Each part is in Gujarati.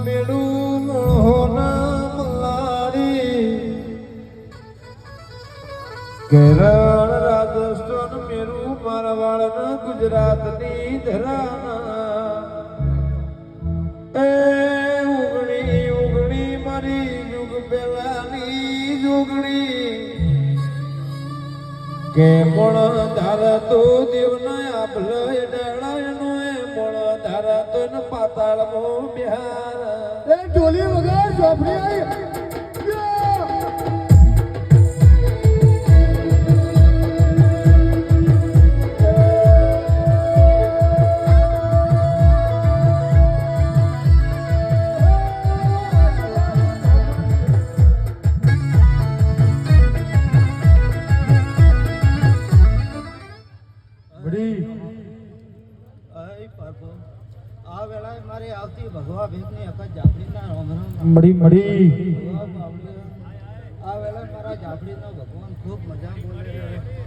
મેળું મોહના મલારી કેરળ રાજસ્થાન મેરું મારવાડ ગુજરાતની ધરાના એ ઉગણી ઉગણી મારી યુગ પેલાની જોગણી કે મોણ ધારા તો દેવના આપલે ડાળાનો એ મોણ ધારા તો ન પાતાળમાં બિહાર એ ઢોલી વગર ચોપડી આવી આ વેળાએ મારે આવતી ભગવા ભેગની અકજ જાફરીના રોમરામ મડી મડી આ વેળાએ મારા જાફરીનો ભગવાન ખૂબ મજા બોલે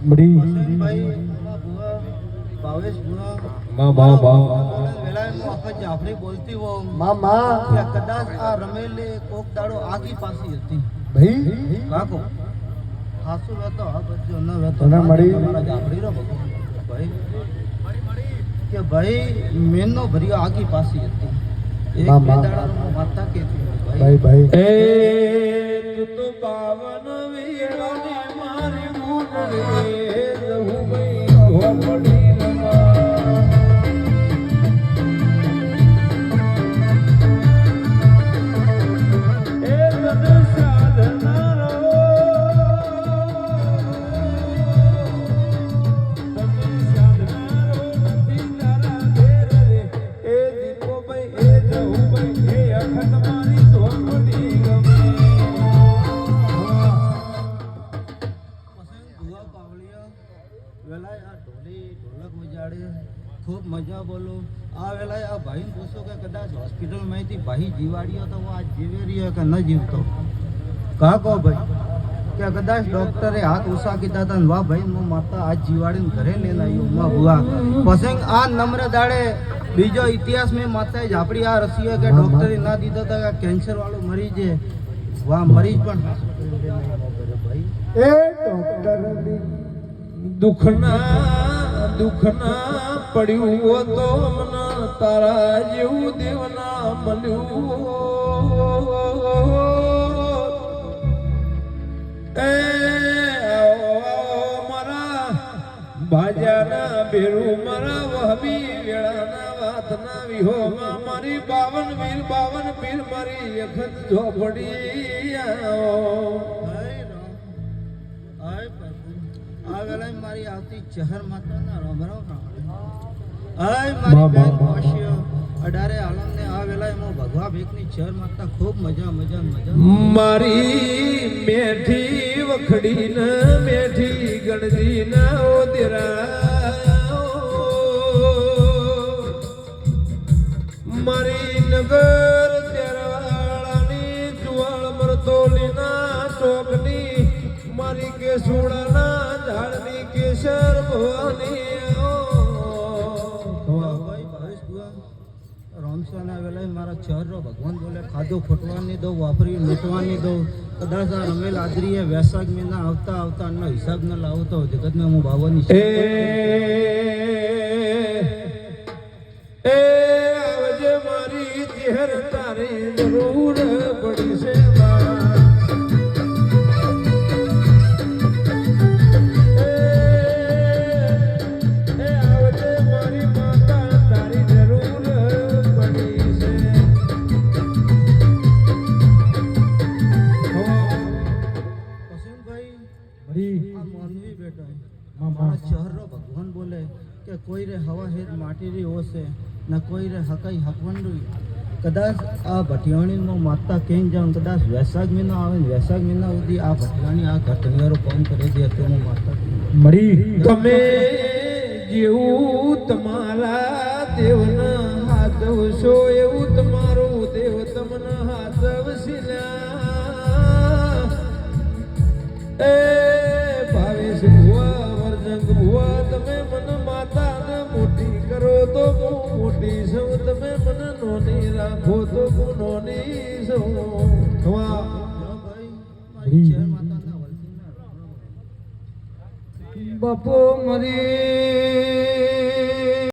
મડી ભાઈ ભુવા ભાવેશ ભુવા બા વેળાએ હું અકજ જાફરી બોલતી હોઉં મામા કે કદાચ આ રમેલી કોક દાડો આગી પાસી હતી ભાઈ કાકો હાસુ વેતો આ બધો ન વેતો તને મળી મારા જાફરીનો ભગવાન ભાઈ કે ભાઈ મેનો ભર્યો આગી પાસી હતી એક બે દાડાનો માતા કેતી ભાઈ ભાઈ એ તું તો પાવન વીરને મારી મુંડળે રહું ભાઈ ઘોપડી રમા એ તન સાધના ખૂબ મજા બોલો આ વેલાએ આ ભાઈને પૂછો કે કદાચ હોસ્પિટલમાંથી ભાઈ જીવાડ્યો તો આ જીવે રહ્યો કે ન જીવતો કા કહો ભાઈ કે કદાચ ડોક્ટરે હાથ ઉષા કીધા હતા ને વાહ ભાઈ હું માતા આજ જીવાડીને ઘરે લઈને આવ્યો માં ભુવા પછી આ નમ્ર દાડે બીજો ઇતિહાસ મેં માતાએ ઝાપડી આ રસીઓ કે ડોક્ટરે ના દીધો હતા કે કેન્સર વાળો મરી જાય વાહ મરી પણ ભાઈ એ ડોક્ટરની દુખના પડ્યું હો તો મન તારા જેવું દેવના મળ્યું એ મારા ભાજાના બેરું મારા વહબી વેળાના વાતના વિહોમાં મારી 52 વીર મારી અખત ઝોપડી આ વેળાએ મારી આવતી ચહર માતાના રોમરામ હાય મારી બેન ખુશીઓ અડારે આલમને આ વેળાએ હું ભગવા ભેગની ચહર માતા ખૂબ મજા મારી મેઠી વખડી ને મેઠી ગણજી ના ઓદરા મારી નગર તેરાળાની જુવાળ મરતોલીના ચોકની મારી કેસુડાના ઝાડની કેસર ભવાની રામસાના વેલાએ મારા ચહેરો ભગવાન બોલે ખાધો ફૂટવાની દો વાપરી લૂંટવાની દો કદાચ આ રમેલ આદરીએ વૈશાખ મહિના આવતા એનો હિસાબ ન લાવતો જગતને હું ભાવવાની આવજે મારી ચહેર તારી જરૂર પડી છે ભગવાન બોલે કે કોઈ રે હવા હેર માટી રી ઓસે ન કોઈ રે હકાઈ હકવંડું કદાચ આ ભટિયાણીમાં માતા કેમ જાઉં કદાચ વૈશાખ મહિનો આવે ને વૈશાખ મહિના સુધી આ ભટિયાણી આ ઘટનિયારો કામ કરે છે તો હું માતા મળી તમે જેવું તમારા દેવના હાથવશો એવું તમારું દેવ તમને હાથવશીલા એ ભાવેશ ભુવા વર્જંગ ભુવા તમે મન માતાને મોટી કરો તો હું મોટી સૌ તમે મને ગુનો ની રાખો તો ગુનો ની સૌ થવા જો ભાઈ મારી જય માતાના વલખીના બાપો મરી